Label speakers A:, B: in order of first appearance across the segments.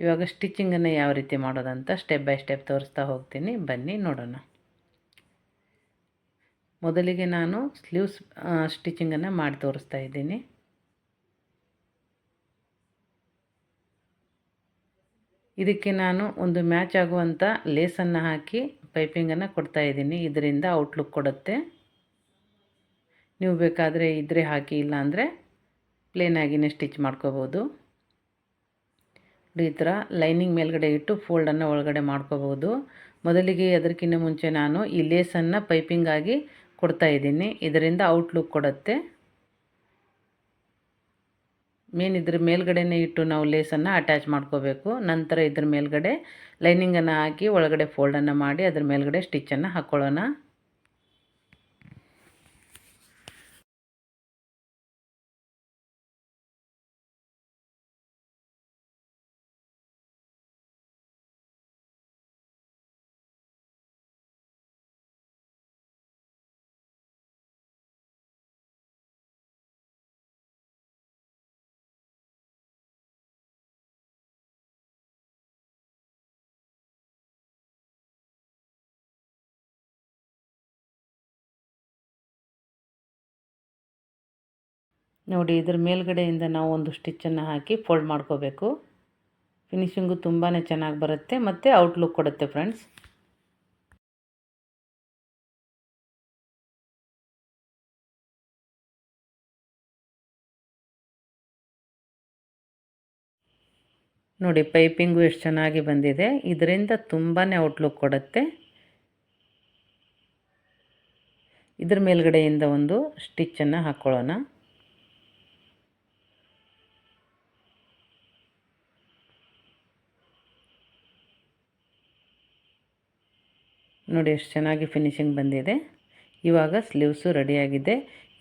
A: ಇವಾಗ ಸ್ಟಿಚಿಂಗನ್ನು ಯಾವ ರೀತಿ ಮಾಡೋದಂತ ಸ್ಟೆಪ್ ಬೈ ಸ್ಟೆಪ್ ತೋರಿಸ್ತಾ ಹೋಗ್ತೀನಿ, ಬನ್ನಿ ನೋಡೋಣ. ಮೊದಲಿಗೆ ನಾನು ಸ್ಲೀವ್ಸ್ ಸ್ಟಿಚಿಂಗನ್ನು ಮಾಡಿ ತೋರಿಸ್ತಾ ಇದ್ದೀನಿ. ಇದಕ್ಕೆ ನಾನು ಒಂದು ಮ್ಯಾಚ್ ಆಗುವಂಥ ಲೇಸನ್ನು ಹಾಕಿ ಪೈಪಿಂಗನ್ನು ಕೊಡ್ತಾ ಇದ್ದೀನಿ. ಇದರಿಂದ ಔಟ್ಲುಕ್ ಕೊಡುತ್ತೆ. ನೀವು ಬೇಕಾದರೆ ಇದ್ರೆ ಹಾಕಿ, ಇಲ್ಲ ಅಂದರೆ ಪ್ಲೇನಾಗಿಯೇ ಸ್ಟಿಚ್ ಮಾಡ್ಕೋಬೋದು. ಈ ಥರ ಲೈನಿಂಗ್ ಮೇಲ್ಗಡೆ ಇಟ್ಟು ಫೋಲ್ಡನ್ನು ಒಳಗಡೆ ಮಾಡ್ಕೋಬೋದು. ಮೊದಲಿಗೆ ಅದಕ್ಕಿಂತ ಮುಂಚೆ ನಾನು ಈ ಲೇಸನ್ನು ಪೈಪಿಂಗಾಗಿ ಕೊಡ್ತಾ ಇದ್ದೀನಿ. ಇದರಿಂದ ಔಟ್ಲುಕ್ ಕೊಡುತ್ತೆ. ಮೇನ್ ಇದ್ರ ಮೇಲ್ಗಡೆನೇ ಇಟ್ಟು ನಾವು ಲೇಸನ್ನು ಅಟ್ಯಾಚ್ ಮಾಡ್ಕೋಬೇಕು. ನಂತರ ಇದ್ರ ಮೇಲ್ಗಡೆ ಲೈನಿಂಗನ್ನು ಹಾಕಿ ಒಳಗಡೆ ಫೋಲ್ಡನ್ನು ಮಾಡಿ ಅದ್ರ ಮೇಲ್ಗಡೆ ಸ್ಟಿಚ್ಚನ್ನು ಹಾಕ್ಕೊಳ್ಳೋಣ. ನೋಡಿ, ಇದ್ರ ಮೇಲ್ಗಡೆಯಿಂದ ನಾವು ಒಂದು ಸ್ಟಿಚ್ಚನ್ನು ಹಾಕಿ ಫೋಲ್ಡ್ ಮಾಡ್ಕೋಬೇಕು. ಫಿನಿಶಿಂಗು ತುಂಬಾ ಚೆನ್ನಾಗಿ ಬರುತ್ತೆ ಮತ್ತು ಔಟ್ಲುಕ್ ಕೊಡುತ್ತೆ ಫ್ರೆಂಡ್ಸ್. ನೋಡಿ, ಪೈಪಿಂಗು ಎಷ್ಟು ಚೆನ್ನಾಗಿ ಬಂದಿದೆ. ಇದರಿಂದ ತುಂಬಾ ಔಟ್ಲುಕ್ ಕೊಡುತ್ತೆ. ಇದ್ರ ಮೇಲ್ಗಡೆಯಿಂದ ಒಂದು ಸ್ಟಿಚ್ಚನ್ನು ಹಾಕ್ಕೊಳ್ಳೋಣ. ನೋಡಿ, ಎಷ್ಟು ಚೆನ್ನಾಗಿ ಫಿನಿಶಿಂಗ್ ಬಂದಿದೆ. ಇವಾಗ ಸ್ಲೀವ್ಸು ರೆಡಿಯಾಗಿದೆ.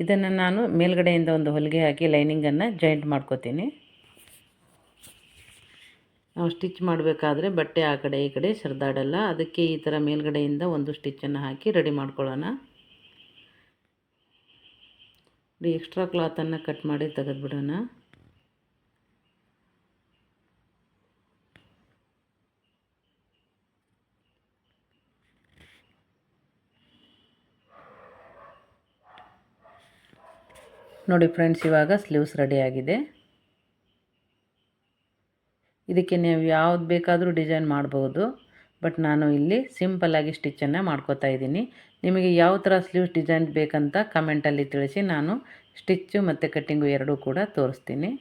A: ಇದನ್ನು ನಾನು ಮೇಲ್ಗಡೆಯಿಂದ ಒಂದು ಹೊಲಿಗೆ ಹಾಕಿ ಲೈನಿಂಗನ್ನು ಜಾಯಿಂಟ್ ಮಾಡ್ಕೋತೀನಿ. ನಾವು ಸ್ಟಿಚ್ ಮಾಡಬೇಕಾದ್ರೆ ಬಟ್ಟೆ ಆ ಕಡೆ ಈ ಕಡೆ ಸರಿದಾಡಲ್ಲ. ಅದಕ್ಕೆ ಈ ಥರ ಮೇಲ್ಗಡೆಯಿಂದ ಒಂದು ಸ್ಟಿಚ್ಚನ್ನು ಹಾಕಿ ರೆಡಿ ಮಾಡ್ಕೊಳ್ಳೋಣ. ಎಕ್ಸ್ಟ್ರಾ ಕ್ಲಾತನ್ನು ಕಟ್ ಮಾಡಿ ತೆಗೆದುಬಿಡೋಣ. ನೋಡಿ ಫ್ರೆಂಡ್ಸ್, ಇವಾಗ ಸ್ಲೀವ್ಸ್ ರೆಡಿಯಾಗಿದೆ. ಇದಕ್ಕೆ ನೀವು ಯಾವ್ದು ಬೇಕಾದರೂ ಡಿಸೈನ್ ಮಾಡ್ಬೋದು. ಬಟ್ ನಾನು ಇಲ್ಲಿ ಸಿಂಪಲ್ಲಾಗಿ ಸ್ಟಿಚ್ಚನ್ನು ಮಾಡ್ಕೋತಾ ಇದ್ದೀನಿ. ನಿಮಗೆ ಯಾವ ಥರ ಸ್ಲೀವ್ಸ್ ಡಿಸೈನ್ ಬೇಕಂತ ಕಮೆಂಟಲ್ಲಿ ತಿಳಿಸಿ. ನಾನು ಸ್ಟಿಚ್ಚು ಮತ್ತು ಕಟ್ಟಿಂಗು ಎರಡೂ ಕೂಡ ತೋರಿಸ್ತೀನಿ.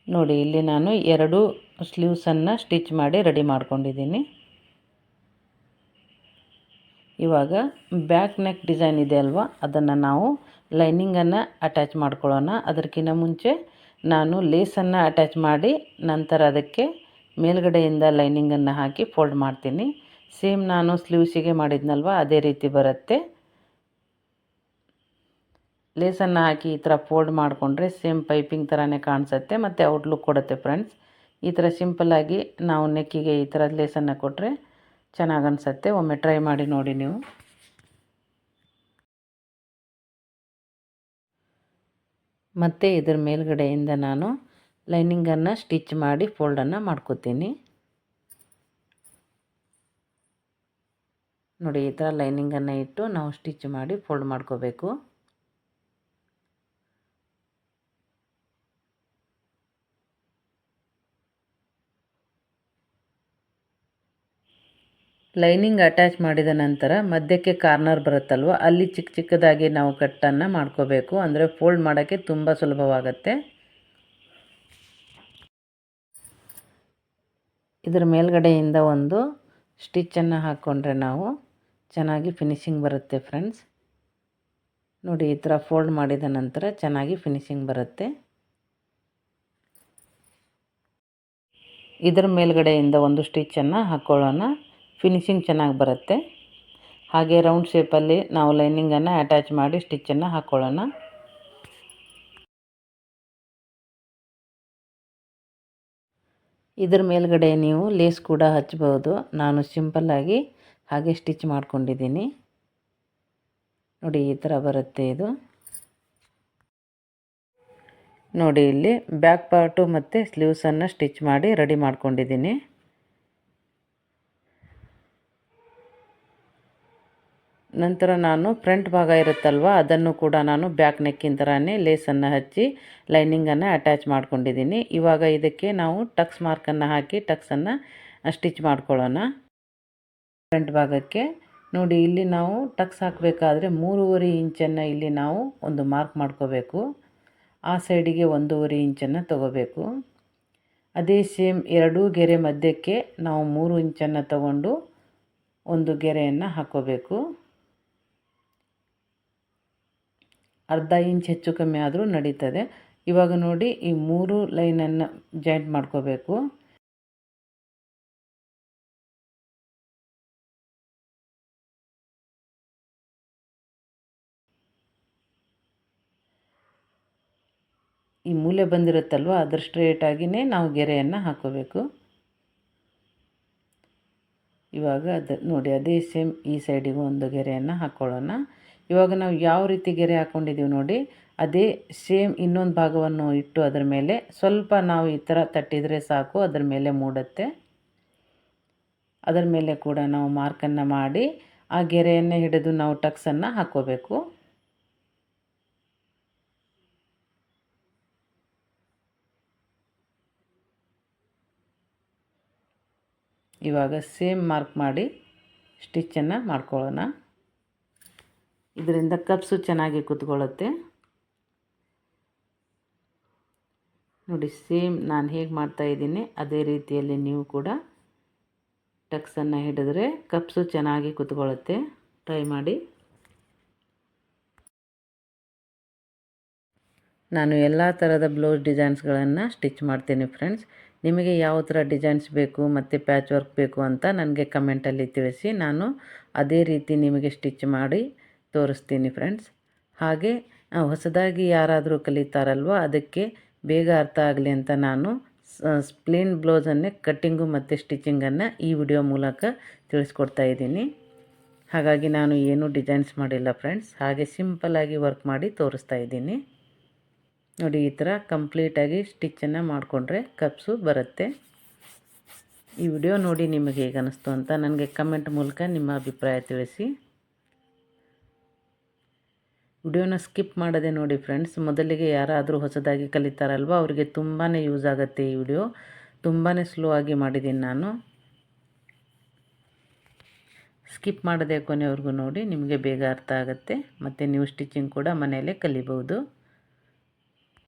A: ನೋಡಿ, ಇಲ್ಲಿ ನಾನು 2 ಸ್ಲೀವ್ಸನ್ನು ಸ್ಟಿಚ್ ಮಾಡಿ ರೆಡಿ ಮಾಡ್ಕೊಂಡಿದ್ದೀನಿ. ಇವಾಗ ಬ್ಯಾಕ್ ನೆಕ್ ಡಿಸೈನ್ ಇದೆ ಅಲ್ವಾ, ಅದನ್ನು ನಾವು ಲೈನಿಂಗನ್ನು ಅಟ್ಯಾಚ್ ಮಾಡ್ಕೊಳ್ಳೋಣ. ಅದಕ್ಕಿಂತ ಮುಂಚೆ ನಾನು ಲೇಸನ್ನು ಅಟ್ಯಾಚ್ ಮಾಡಿ ನಂತರ ಅದಕ್ಕೆ ಮೇಲ್ಗಡೆಯಿಂದ ಲೈನಿಂಗನ್ನು ಹಾಕಿ ಫೋಲ್ಡ್ ಮಾಡ್ತೀನಿ. ಸೇಮ್ ನಾನು ಸ್ಲೀವ್ಸಿಗೆ ಮಾಡಿದ್ನಲ್ವ ಅದೇ ರೀತಿ ಬರುತ್ತೆ. ಲೇಸನ್ನು ಹಾಕಿ ಈ ಥರ ಫೋಲ್ಡ್ ಮಾಡಿಕೊಂಡ್ರೆ ಸೇಮ್ ಪೈಪಿಂಗ್ ಥರನೇ ಕಾಣಿಸುತ್ತೆ ಮತ್ತು ಔಟ್ಲುಕ್ ಕೊಡುತ್ತೆ ಫ್ರೆಂಡ್ಸ್. ಈ ಥರ ಸಿಂಪಲ್ಲಾಗಿ ನಾವು ನೆಕ್ಕಿಗೆ ಈ ಥರ ಲೇಸನ್ನು ಕೊಟ್ಟರೆ ಚೆನ್ನಾಗಿ ಅನಿಸುತ್ತೆ. ಒಮ್ಮೆ ಟ್ರೈ ಮಾಡಿ ನೋಡಿ ನೀವು. ಮತ್ತು ಇದ್ರ ಮೇಲ್ಗಡೆಯಿಂದ ನಾನು ಲೈನಿಂಗನ್ನು ಸ್ಟಿಚ್ ಮಾಡಿ ಫೋಲ್ಡನ್ನು ಮಾಡ್ಕೋತೀನಿ. ನೋಡಿ, ಈ ಥರ ಲೈನಿಂಗನ್ನು ಇಟ್ಟು ನಾವು ಸ್ಟಿಚ್ ಮಾಡಿ ಫೋಲ್ಡ್ ಮಾಡ್ಕೋಬೇಕು. ಲೈನಿಂಗ್ ಅಟ್ಯಾಚ್ ಮಾಡಿದ ನಂತರ ಮಧ್ಯಕ್ಕೆ ಕಾರ್ನರ್ ಬರುತ್ತಲ್ವ, ಅಲ್ಲಿ ಚಿಕ್ಕ ಚಿಕ್ಕದಾಗಿ ನಾವು ಕಟ್ಟನ್ನು ಮಾಡ್ಕೋಬೇಕು. ಅಂದರೆ ಫೋಲ್ಡ್ ಮಾಡೋಕ್ಕೆ ತುಂಬ ಸುಲಭವಾಗುತ್ತೆ. ಇದರ ಮೇಲ್ಗಡೆಯಿಂದ ಒಂದು ಸ್ಟಿಚ್ಚನ್ನು ಹಾಕ್ಕೊಂಡ್ರೆ ನಾವು ಚೆನ್ನಾಗಿ ಫಿನಿಶಿಂಗ್ ಬರುತ್ತೆ ಫ್ರೆಂಡ್ಸ್. ನೋಡಿ, ಈ ಥರ ಫೋಲ್ಡ್ ಮಾಡಿದ ನಂತರ ಚೆನ್ನಾಗಿ ಫಿನಿಶಿಂಗ್ ಬರುತ್ತೆ. ಇದರ ಮೇಲ್ಗಡೆಯಿಂದ ಒಂದು ಸ್ಟಿಚ್ಚನ್ನು ಹಾಕ್ಕೊಳ್ಳೋಣ. ಫಿನಿಶಿಂಗ್ ಚೆನ್ನಾಗಿ ಬರುತ್ತೆ. ಹಾಗೆ ರೌಂಡ್ ಶೇಪಲ್ಲಿ ನಾವು ಲೈನಿಂಗನ್ನು ಅಟ್ಯಾಚ್ ಮಾಡಿ ಸ್ಟಿಚ್ಚನ್ನು ಹಾಕ್ಕೊಳ್ಳೋಣ. ಇದರ ಮೇಲ್ಗಡೆ ನೀವು ಲೇಸ್ ಕೂಡ ಹಚ್ಬೋದು. ನಾನು ಸಿಂಪಲ್ಲಾಗಿ ಹಾಗೆ ಸ್ಟಿಚ್ ಮಾಡ್ಕೊಂಡಿದ್ದೀನಿ. ನೋಡಿ, ಈ ಥರ ಬರುತ್ತೆ ಇದು. ನೋಡಿ ಇಲ್ಲಿ ಬ್ಯಾಕ್ ಪಾರ್ಟು ಮತ್ತು ಸ್ಲೀವ್ಸನ್ನು ಸ್ಟಿಚ್ ಮಾಡಿ ರೆಡಿ ಮಾಡ್ಕೊಂಡಿದ್ದೀನಿ. ನಂತರ ನಾನು ಫ್ರಂಟ್ ಭಾಗ ಇರುತ್ತಲ್ವ ಅದನ್ನು ಕೂಡ ನಾನು ಬ್ಯಾಕ್ ನೆಕ್ಕಿನ ಥರನೇ ಲೇಸನ್ನು ಹಚ್ಚಿ ಲೈನಿಂಗನ್ನು ಅಟ್ಯಾಚ್ ಮಾಡ್ಕೊಂಡಿದ್ದೀನಿ. ಇವಾಗ ಇದಕ್ಕೆ ನಾವು ಟಕ್ಸ್ ಮಾರ್ಕನ್ನು ಹಾಕಿ ಟಕ್ಸನ್ನು ಸ್ಟಿಚ್ ಮಾಡ್ಕೊಳ್ಳೋಣ. ಫ್ರಂಟ್ ಭಾಗಕ್ಕೆ ನೋಡಿ ಇಲ್ಲಿ ನಾವು ಟಕ್ಸ್ ಹಾಕಬೇಕಾದ್ರೆ 3.5 ಇಂಚನ್ನು ಇಲ್ಲಿ ನಾವು ಒಂದು ಮಾರ್ಕ್ ಮಾಡ್ಕೋಬೇಕು. ಆ ಸೈಡಿಗೆ 1.5 ಇಂಚನ್ನು ತಗೋಬೇಕು. ಅದೇ ಸೇಮ್ ಎರಡೂ ಗೆರೆ ಮಧ್ಯಕ್ಕೆ ನಾವು 3 ಇಂಚನ್ನು ತಗೊಂಡು ಒಂದು ಗೆರೆಯನ್ನು ಹಾಕೋಬೇಕು. ಅರ್ಧ ಇಂಚ್ ಹೆಚ್ಚು ಕಮ್ಮಿ ಆದರೂ ನಡೀತದೆ. ಇವಾಗ ನೋಡಿ ಈ 3 ಲೈನನ್ನು ಜಾಯಿಂಟ್ ಮಾಡ್ಕೋಬೇಕು. ಈ ಮೂಲೆ ಬಂದಿರುತ್ತಲ್ವ ಅದ್ರ ಸ್ಟ್ರೇಟಾಗಿಯೇ ನಾವು ಗೆರೆಯನ್ನು ಹಾಕೋಬೇಕು. ಇವಾಗ ನೋಡಿ ಅದೇ ಸೇಮ್ ಈ ಸೈಡಿಗೂ ಒಂದು ಗೆರೆಯನ್ನು ಹಾಕ್ಕೊಳ್ಳೋಣ. ಇವಾಗ ನಾವು ಯಾವ ರೀತಿ ಗೆರೆ ಹಾಕ್ಕೊಂಡಿದ್ದೀವಿ ನೋಡಿ ಅದೇ ಸೇಮ್ ಇನ್ನೊಂದು ಭಾಗವನ್ನು ಇಟ್ಟು ಅದರ ಮೇಲೆ ಸ್ವಲ್ಪ ನಾವು ಈ ಥರ ತಟ್ಟಿದರೆ ಸಾಕು, ಅದರ ಮೇಲೆ ಮೂಡುತ್ತೆ. ಅದರ ಮೇಲೆ ಕೂಡ ನಾವು ಮಾರ್ಕನ್ನು ಮಾಡಿ ಆ ಗೆರೆಯನ್ನೇ ಹಿಡಿದು ನಾವು ಟಕ್ಸನ್ನು ಹಾಕ್ಕೋಬೇಕು. ಇವಾಗ ಸೇಮ್ ಮಾರ್ಕ್ ಮಾಡಿ ಸ್ಟಿಚ್ಚನ್ನು ಮಾಡ್ಕೊಳ್ಳೋಣ. ಇದರಿಂದ ಕಪ್ಸು ಚೆನ್ನಾಗಿ ಕೂತ್ಕೊಳ್ಳುತ್ತೆ. ನೋಡಿ ಸೇಮ್ ನಾನು ಹೇಗೆ ಮಾಡ್ತಾಯಿದ್ದೀನಿ ಅದೇ ರೀತಿಯಲ್ಲಿ ನೀವು ಕೂಡ ಟಕ್ಸನ್ನು ಹಿಡಿದ್ರೆ ಕಪ್ಸು ಚೆನ್ನಾಗಿ ಕೂತ್ಕೊಳ್ಳುತ್ತೆ. ಟ್ರೈ ಮಾಡಿ. ನಾನು ಎಲ್ಲ ಥರದ ಬ್ಲೌಸ್ ಡಿಸೈನ್ಸ್ಗಳನ್ನು ಸ್ಟಿಚ್ ಮಾಡ್ತೀನಿ ಫ್ರೆಂಡ್ಸ್. ನಿಮಗೆ ಯಾವ ಥರ ಡಿಸೈನ್ಸ್ ಬೇಕು ಮತ್ತು ಪ್ಯಾಚ್ ವರ್ಕ್ ಬೇಕು ಅಂತ ನನಗೆ ಕಮೆಂಟಲ್ಲಿ ತಿಳಿಸಿ. ನಾನು ಅದೇ ರೀತಿ ನಿಮಗೆ ಸ್ಟಿಚ್ ಮಾಡಿ ತೋರಿಸ್ತೀನಿ ಫ್ರೆಂಡ್ಸ್. ಹಾಗೆ ಹೊಸದಾಗಿ ಯಾರಾದರೂ ಕಲಿತಾರಲ್ವ ಅದಕ್ಕೆ ಬೇಗ ಅರ್ಥ ಆಗಲಿ ಅಂತ ನಾನು ಪ್ಲೇನ್ ಬ್ಲೌಸನ್ನೇ ಕಟ್ಟಿಂಗು ಮತ್ತು ಸ್ಟಿಚಿಂಗನ್ನು ಈ ವಿಡಿಯೋ ಮೂಲಕ ತಿಳಿಸ್ಕೊಡ್ತಾ ಇದ್ದೀನಿ. ಹಾಗಾಗಿ ನಾನು ಏನೂ ಡಿಸೈನ್ಸ್ ಮಾಡಿಲ್ಲ ಫ್ರೆಂಡ್ಸ್, ಹಾಗೆ ಸಿಂಪಲ್ಲಾಗಿ ವರ್ಕ್ ಮಾಡಿ ತೋರಿಸ್ತಾ ಇದ್ದೀನಿ. ನೋಡಿ ಈ ಥರ ಕಂಪ್ಲೀಟಾಗಿ ಸ್ಟಿಚ್ಚನ್ನು ಮಾಡಿಕೊಂಡ್ರೆ ಕಪ್ಸು ಬರುತ್ತೆ. ಈ ವಿಡಿಯೋ ನೋಡಿ ನಿಮಗೆ ಹೇಗೆ ಅನ್ನಿಸ್ತು ಅಂತ ನನಗೆ ಕಮೆಂಟ್ ಮೂಲಕ ನಿಮ್ಮ ಅಭಿಪ್ರಾಯ ತಿಳಿಸಿ. ವಿಡಿಯೋನ ಸ್ಕಿಪ್ ಮಾಡದೆ ನೋಡಿ ಫ್ರೆಂಡ್ಸ್. ಮೊದಲಿಗೆ ಯಾರಾದರೂ ಹೊಸದಾಗಿ ಕಲಿತಾರಲ್ವ ಅವರಿಗೆ ತುಂಬಾ ಯೂಸ್ ಆಗುತ್ತೆ ಈ ವಿಡಿಯೋ. ತುಂಬಾ ಸ್ಲೋ ಆಗಿ ಮಾಡಿದ್ದೀನಿ ನಾನು. ಸ್ಕಿಪ್ ಮಾಡದೆ ಕೊನೆವರೆಗೂ ನೋಡಿ, ನಿಮಗೆ ಬೇಗ ಅರ್ಥ ಆಗುತ್ತೆ ಮತ್ತು ನೀವು ಸ್ಟಿಚಿಂಗ್ ಕೂಡ ಮನೆಯಲ್ಲೇ ಕಲಿಬೋದು.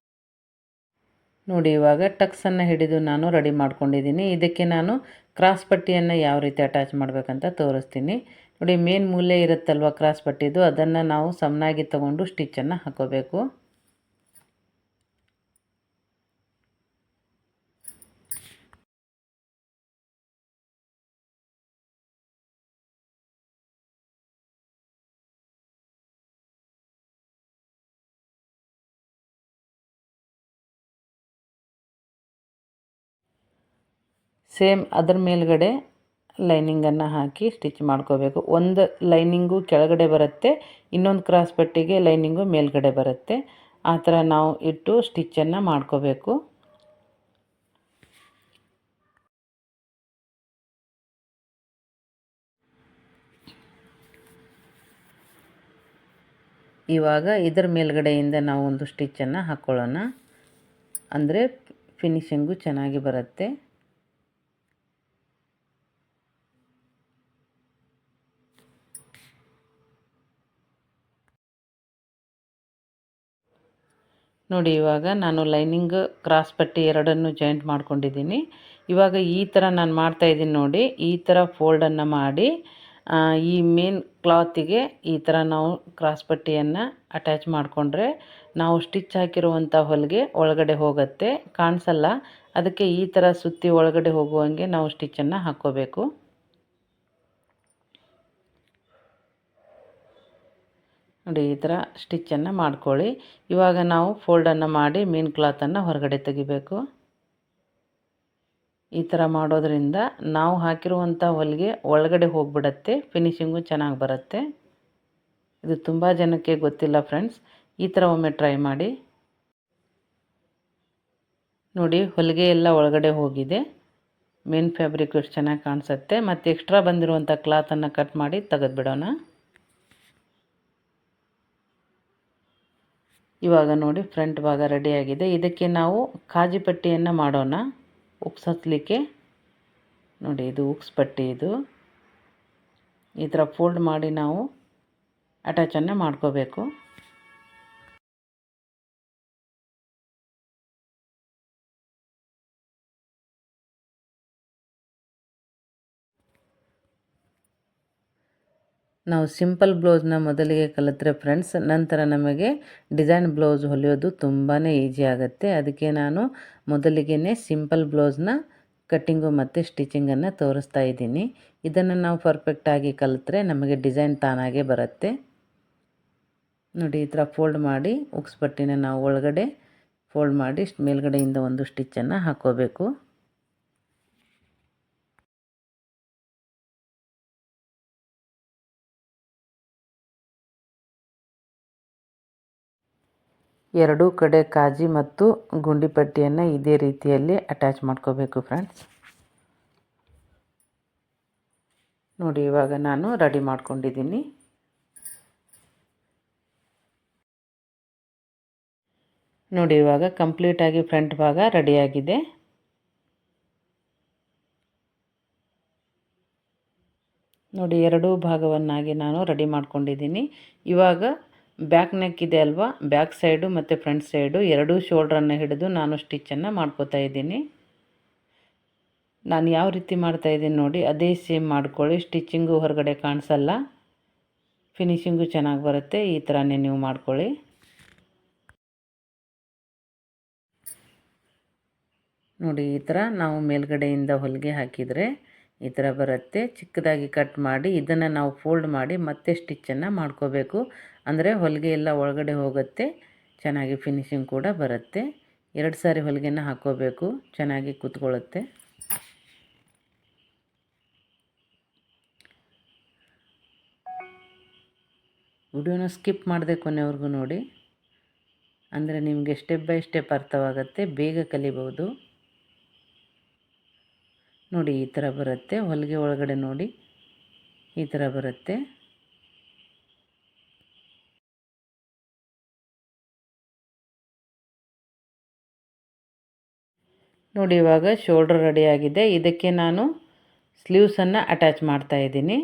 A: ನೋಡಿ ಇವಾಗ ಟಕ್ಸನ್ನು ಹಿಡಿದು ನಾನು ರೆಡಿ ಮಾಡ್ಕೊಂಡಿದ್ದೀನಿ. ಇದಕ್ಕೆ ನಾನು ಕ್ರಾಸ್ ಪಟ್ಟಿಯನ್ನು ಯಾವ ರೀತಿ ಅಟ್ಯಾಚ್ ಮಾಡಬೇಕಂತ ತೋರಿಸ್ತೀನಿ. ನೋಡಿ ಮೇನ್ ಮೂಲೆ ಇರುತ್ತಲ್ವ ಕ್ರಾಸ್ ಪಟ್ಟಿದು, ಅದನ್ನು ನಾವು ಸಮನಾಗಿ ತಗೊಂಡು ಸ್ಟಿಚ್ಚನ್ನು ಹಾಕೋಬೇಕು. ಸೇಮ್ ಅದರ ಮೇಲ್ಗಡೆ ಲೈನಿಂಗನ್ನು ಹಾಕಿ ಸ್ಟಿಚ್ ಮಾಡ್ಕೋಬೇಕು. ಒಂದು ಲೈನಿಂಗು ಕೆಳಗಡೆ ಬರುತ್ತೆ, ಇನ್ನೊಂದು ಕ್ರಾಸ್ ಪಟ್ಟಿಗೆ ಲೈನಿಂಗು ಮೇಲ್ಗಡೆ ಬರುತ್ತೆ. ಆ ಥರ ನಾವು ಇಟ್ಟು ಸ್ಟಿಚ್ಚನ್ನು ಮಾಡ್ಕೋಬೇಕು. ಇವಾಗ ಇದರ ಮೇಲ್ಗಡೆಯಿಂದ ನಾವು ಒಂದು ಸ್ಟಿಚ್ಚನ್ನು ಹಾಕ್ಕೊಳ್ಳೋಣ, ಅಂದರೆ ಫಿನಿಶಿಂಗು ಚೆನ್ನಾಗಿ ಬರುತ್ತೆ. ನೋಡಿ ಇವಾಗ ನಾನು ಲೈನಿಂಗ್ ಕ್ರಾಸ್ ಪಟ್ಟಿ ಎರಡನ್ನು ಜಾಯಿಂಟ್ ಮಾಡ್ಕೊಂಡಿದ್ದೀನಿ. ಇವಾಗ ಈ ಥರ ನಾನು ಮಾಡ್ತಾಯಿದ್ದೀನಿ ನೋಡಿ, ಈ ಥರ ಫೋಲ್ಡನ್ನು ಮಾಡಿ ಈ ಮೇನ್ ಕ್ಲಾತಿಗೆ ಈ ಥರ ನಾವು ಕ್ರಾಸ್ ಪಟ್ಟಿಯನ್ನು ಅಟ್ಯಾಚ್ ಮಾಡಿಕೊಂಡ್ರೆ ನಾವು ಸ್ಟಿಚ್ ಹಾಕಿರುವಂಥ ಹೊಲಿಗೆ ಒಳಗಡೆ ಹೋಗುತ್ತೆ, ಕಾಣಿಸಲ್ಲ. ಅದಕ್ಕೆ ಈ ಥರ ಸುತ್ತಿ ಒಳಗಡೆ ಹೋಗುವಂಗೆ ನಾವು ಸ್ಟಿಚ್ಚನ್ನು ಹಾಕ್ಕೋಬೇಕು. ನೋಡಿ ಈ ಥರ ಸ್ಟಿಚ್ಚನ್ನು ಮಾಡ್ಕೊಳ್ಳಿ. ಇವಾಗ ನಾವು ಫೋಲ್ಡನ್ನು ಮಾಡಿ ಮೇನ್ ಕ್ಲಾತನ್ನು ಹೊರಗಡೆ ತೆಗಿಬೇಕು. ಈ ಥರ ಮಾಡೋದ್ರಿಂದ ನಾವು ಹಾಕಿರುವಂಥ ಹೊಲಿಗೆ ಒಳಗಡೆ ಹೋಗಿಬಿಡತ್ತೆ, ಫಿನಿಶಿಂಗು ಚೆನ್ನಾಗಿ ಬರುತ್ತೆ. ಇದು ತುಂಬ ಜನಕ್ಕೆ ಗೊತ್ತಿಲ್ಲ ಫ್ರೆಂಡ್ಸ್, ಈ ಥರ ಒಮ್ಮೆ ಟ್ರೈ ಮಾಡಿ. ನೋಡಿ ಹೊಲಿಗೆ ಎಲ್ಲ ಒಳಗಡೆ ಹೋಗಿದೆ. ಮೇನ್ ಫ್ಯಾಬ್ರಿಕ್ ಎಷ್ಟು ಚೆನ್ನಾಗಿ ಕಾಣಿಸುತ್ತೆ. ಮತ್ತು ಎಕ್ಸ್ಟ್ರಾ ಬಂದಿರುವಂಥ ಕ್ಲಾತನ್ನು ಕಟ್ ಮಾಡಿ ತೆಗೆದುಬಿಡೋಣ. ಇವಾಗ ನೋಡಿ ಫ್ರಂಟ್ ಭಾಗ ರೆಡಿಯಾಗಿದೆ. ಇದಕ್ಕೆ ನಾವು ಕಾಜಿ ಪಟ್ಟಿಯನ್ನು ಮಾಡೋಣ ಉಕ್ಸ್ ಹಚ್ಚಲಿಕ್ಕೆ. ನೋಡಿ ಇದು ಉಕ್ಸ್ ಪಟ್ಟಿ. ಇದು ಈ ಥರ ಫೋಲ್ಡ್ ಮಾಡಿ ನಾವು ಅಟ್ಯಾಚನ್ನು ಮಾಡ್ಕೋಬೇಕು. ನಾವು ಸಿಂಪಲ್ ಬ್ಲೌಸ್ನ ಮೊದಲಿಗೆ ಕಲಿತ್ರೆ ಫ್ರೆಂಡ್ಸ್, ನಂತರ ನಮಗೆ ಡಿಸೈನ್ ಬ್ಲೌಸ್ ಹೊಲಿಯೋದು ತುಂಬಾ ಈಸಿ ಆಗುತ್ತೆ. ಅದಕ್ಕೆ ನಾನು ಮೊದಲಿಗೆ ಸಿಂಪಲ್ ಬ್ಲೌಸ್ನ ಕಟ್ಟಿಂಗು ಮತ್ತು ಸ್ಟಿಚಿಂಗನ್ನು ತೋರಿಸ್ತಾ ಇದ್ದೀನಿ. ಇದನ್ನು ನಾವು ಪರ್ಫೆಕ್ಟಾಗಿ ಕಲಿತ್ರೆ ನಮಗೆ ಡಿಸೈನ್ ತಾನಾಗೇ ಬರುತ್ತೆ. ನೋಡಿ ಈ ಥರ ಫೋಲ್ಡ್ ಮಾಡಿ ಉಕ್ಸ್ ಪಟ್ಟಿನ ನಾವು ಒಳಗಡೆ ಫೋಲ್ಡ್ ಮಾಡಿ ಮೇಲ್ಗಡೆಯಿಂದ ಒಂದು ಸ್ಟಿಚ್ಚನ್ನು ಹಾಕ್ಕೋಬೇಕು. ಎರಡೂ ಕಡೆ ಕಾಜಿ ಮತ್ತು ಗುಂಡಿ ಪಟ್ಟಿಯನ್ನು ಇದೇ ರೀತಿಯಲ್ಲಿ ಅಟ್ಯಾಚ್ ಮಾಡ್ಕೋಬೇಕು ಫ್ರೆಂಡ್ಸ್. ನೋಡಿ ಇವಾಗ ನಾನು ರೆಡಿ ಮಾಡ್ಕೊಂಡಿದ್ದೀನಿ. ನೋಡಿ ಇವಾಗ ಕಂಪ್ಲೀಟಾಗಿ ಫ್ರಂಟ್ ಭಾಗ ರೆಡಿಯಾಗಿದೆ. ನೋಡಿ ಎರಡೂ ಭಾಗವನ್ನಾಗಿ ನಾನು ರೆಡಿ ಮಾಡ್ಕೊಂಡಿದ್ದೀನಿ. ಇವಾಗ ಬ್ಯಾಕ್ ನೆಕ್ ಇದೆ ಅಲ್ವಾ, ಬ್ಯಾಕ್ ಸೈಡು ಮತ್ತು ಫ್ರಂಟ್ ಸೈಡು ಎರಡೂ ಶೋಲ್ಡ್ರನ್ನು ಹಿಡಿದು ನಾನು ಸ್ಟಿಚ್ಚನ್ನು ಮಾಡ್ಕೋತಾ ಇದ್ದೀನಿ. ನಾನು ಯಾವ ರೀತಿ ಮಾಡ್ತಾಯಿದ್ದೀನಿ ನೋಡಿ ಅದೇ ಸೇಮ್ ಮಾಡ್ಕೊಳ್ಳಿ. ಸ್ಟಿಚ್ಚಿಂಗು ಹೊರಗಡೆ ಕಾಣಿಸಲ್ಲ, ಫಿನಿಶಿಂಗು ಚೆನ್ನಾಗಿ ಬರುತ್ತೆ. ಈ ಥರನೇ ನೀವು ಮಾಡ್ಕೊಳ್ಳಿ. ನೋಡಿ ಈ ಥರ ನಾವು ಮೇಲ್ಗಡೆಯಿಂದ ಹೊಲಿಗೆ ಹಾಕಿದರೆ ಈ ಥರ ಬರುತ್ತೆ. ಚಿಕ್ಕದಾಗಿ ಕಟ್ ಮಾಡಿ ಇದನ್ನು ನಾವು ಫೋಲ್ಡ್ ಮಾಡಿ ಮತ್ತೆ ಸ್ಟಿಚ್ಚನ್ನು ಮಾಡ್ಕೋಬೇಕು. ಅಂದರೆ ಹೊಲಿಗೆ ಎಲ್ಲ ಒಳಗಡೆ ಹೋಗುತ್ತೆ, ಚೆನ್ನಾಗಿ ಫಿನಿಶಿಂಗ್ ಕೂಡ ಬರುತ್ತೆ. 2 ಸಾರಿ ಹೊಲಿಗೆನ ಹಾಕ್ಕೋಬೇಕು, ಚೆನ್ನಾಗಿ ಕೂತ್ಕೊಳ್ಳುತ್ತೆ. ವಿಡಿಯೋನ ಸ್ಕಿಪ್ ಮಾಡದೆ ಕೊನೆವರೆಗೂ ನೋಡಿ, ಅಂದರೆ ನಿಮಗೆ ಸ್ಟೆಪ್ ಬೈ ಸ್ಟೆಪ್ ಅರ್ಥವಾಗುತ್ತೆ, ಬೇಗ ಕಲಿಬೋದು. ನೋಡಿ ಈ ಥರ ಬರುತ್ತೆ. ಹೊಲಿಗೆ ಒಳಗಡೆ ನೋಡಿ ಈ ಥರ ಬರುತ್ತೆ. ನೋಡಿ ಇವಾಗ ಶೋಲ್ಡರ್ ರೆಡಿಯಾಗಿದೆ. ಇದಕ್ಕೆ ನಾನು ಸ್ಲೀವ್ಸನ್ನು ಅಟ್ಯಾಚ್ ಮಾಡ್ತಾ ಇದ್ದೀನಿ.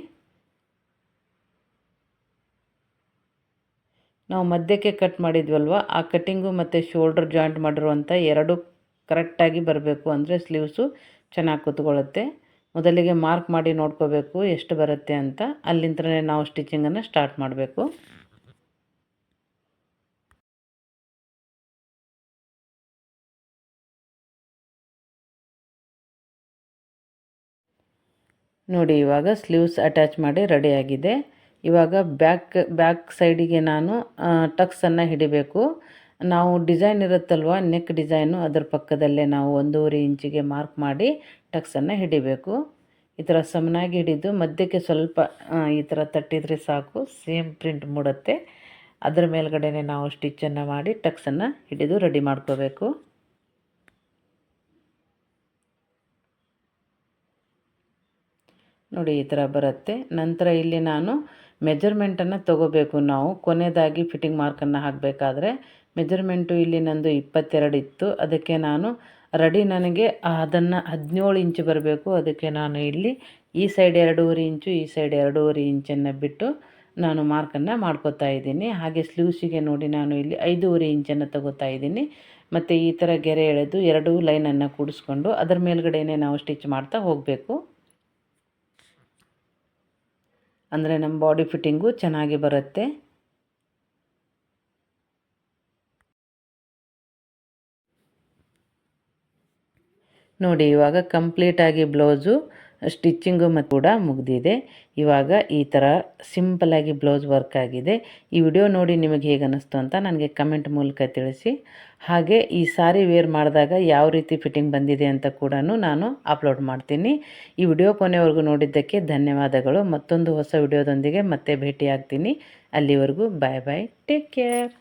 A: ನಾವು ಮಧ್ಯಕ್ಕೆ ಕಟ್ ಮಾಡಿದ್ವಲ್ವ, ಆ ಕಟ್ಟಿಂಗು ಮತ್ತು ಶೋಲ್ಡರ್ ಜಾಯಿಂಟ್ ಮಾಡಿರುವಂಥ ಎರಡು ಕರೆಕ್ಟಾಗಿ ಬರಬೇಕು. ಅಂದರೆ ಸ್ಲೀವ್ಸು ಚೆನ್ನಾಗಿ ಕೂತ್ಕೊಳ್ಳುತ್ತೆ. ಮೊದಲಿಗೆ ಮಾರ್ಕ್ ಮಾಡಿ ನೋಡ್ಕೋಬೇಕು ಎಷ್ಟು ಬರುತ್ತೆ ಅಂತ. ಅಲ್ಲಿಂದಲೇ ನಾವು ಸ್ಟಿಚಿಂಗನ್ನು ಸ್ಟಾರ್ಟ್ ಮಾಡಬೇಕು. ನೋಡಿ ಇವಾಗ ಸ್ಲೀವ್ಸ್ ಅಟ್ಯಾಚ್ ಮಾಡಿ ರೆಡಿಯಾಗಿದೆ. ಇವಾಗ ಬ್ಯಾಕ್ ಸೈಡಿಗೆ ನಾನು ಟಕ್ಸನ್ನು ಹಿಡಿಬೇಕು. ನಾವು ಡಿಸೈನ್ ಇರುತ್ತಲ್ವ, ನೆಕ್ ಡಿಸೈನು, ಅದರ ಪಕ್ಕದಲ್ಲೇ ನಾವು 1.5 ಇಂಚಿಗೆ ಮಾರ್ಕ್ ಮಾಡಿ ಟಕ್ಸನ್ನು ಹಿಡಿಬೇಕು. ಈ ಥರ ಸಮನಾಗಿ ಹಿಡಿದು ಮಧ್ಯಕ್ಕೆ ಸ್ವಲ್ಪ ಈ ಥರ ತಟ್ಟಿದರೆ ಸಾಕು, ಸೇಮ್ ಪ್ರಿಂಟ್ ಮೂಡುತ್ತೆ. ಅದರ ಮೇಲ್ಗಡೆ ನಾವು ಸ್ಟಿಚ್ಚನ್ನು ಮಾಡಿ ಟಕ್ಸನ್ನು ಹಿಡಿದು ರೆಡಿ ಮಾಡ್ಕೋಬೇಕು. ನೋಡಿ ಈ ಥರ ಬರುತ್ತೆ. ನಂತರ ಇಲ್ಲಿ ನಾನು ಮೆಜರ್ಮೆಂಟನ್ನು ತೊಗೋಬೇಕು. ನಾವು ಕೊನೆಯದಾಗಿ ಫಿಟ್ಟಿಂಗ್ ಮಾರ್ಕನ್ನು ಹಾಕಬೇಕಾದ್ರೆ ಮೆಜರ್ಮೆಂಟು ಇಲ್ಲಿ ನಂದು 22 ಇತ್ತು. ಅದಕ್ಕೆ ನಾನು ನನಗೆ ಅದನ್ನು 17 ಇಂಚು ಬರಬೇಕು. ಅದಕ್ಕೆ ನಾನು ಇಲ್ಲಿ ಈ ಸೈಡ್ 2.5 ಇಂಚು, ಈ ಸೈಡ್ 2.5 ಇಂಚನ್ನು ಬಿಟ್ಟು ನಾನು ಮಾರ್ಕನ್ನು ಮಾಡ್ಕೋತಾ ಇದ್ದೀನಿ. ಹಾಗೆ ಸ್ಲೀವ್ಸಿಗೆ ನೋಡಿ ನಾನು ಇಲ್ಲಿ 5.5 ಇಂಚನ್ನು ತಗೋತಾ ಇದ್ದೀನಿ. ಮತ್ತು ಈ ಥರ ಗೆರೆ ಎಳೆದು 2 ಲೈನನ್ನು ಕೂಡಿಸ್ಕೊಂಡು ಅದರ ಮೇಲ್ಗಡೆನೇ ನಾವು ಸ್ಟಿಚ್ ಮಾಡ್ತಾ ಹೋಗಬೇಕು. ಅಂದರೆ ನಮ್ಮ ಬಾಡಿ ಫಿಟ್ಟಿಂಗು ಚೆನ್ನಾಗಿ ಬರುತ್ತೆ. ನೋಡಿ ಇವಾಗ ಕಂಪ್ಲೀಟಾಗಿ ಬ್ಲೌಸು ಸ್ಟಿಚ್ಚಿಂಗು ಮತ್ತು ಕೂಡ ಮುಗಿದಿದೆ. ಇವಾಗ ಈ ಥರ ಸಿಂಪಲಾಗಿ ಬ್ಲೌಸ್ ವರ್ಕ್ ಆಗಿದೆ. ಈ ವಿಡಿಯೋ ನೋಡಿ ನಿಮಗೆ ಹೇಗೆ ಅನ್ನಿಸ್ತು ಅಂತ ನನಗೆ ಕಮೆಂಟ್ ಮೂಲಕ ತಿಳಿಸಿ. ಹಾಗೆ ಈ ಸಾರಿ ವೇರ್ ಮಾಡಿದಾಗ ಯಾವ ರೀತಿ ಫಿಟ್ಟಿಂಗ್ ಬಂದಿದೆ ಅಂತ ಕೂಡ ನಾನು ಅಪ್ಲೋಡ್ ಮಾಡ್ತೀನಿ. ಈ ವಿಡಿಯೋ ಕೊನೆವರೆಗೂ ನೋಡಿದ್ದಕ್ಕೆ ಧನ್ಯವಾದಗಳು. ಮತ್ತೊಂದು ಹೊಸ ವಿಡಿಯೋದೊಂದಿಗೆ ಮತ್ತೆ ಭೇಟಿ ಆಗ್ತೀನಿ. ಅಲ್ಲಿವರೆಗೂ ಬಾಯ್ ಬಾಯ್, ಟೇಕ್ ಕೇರ್.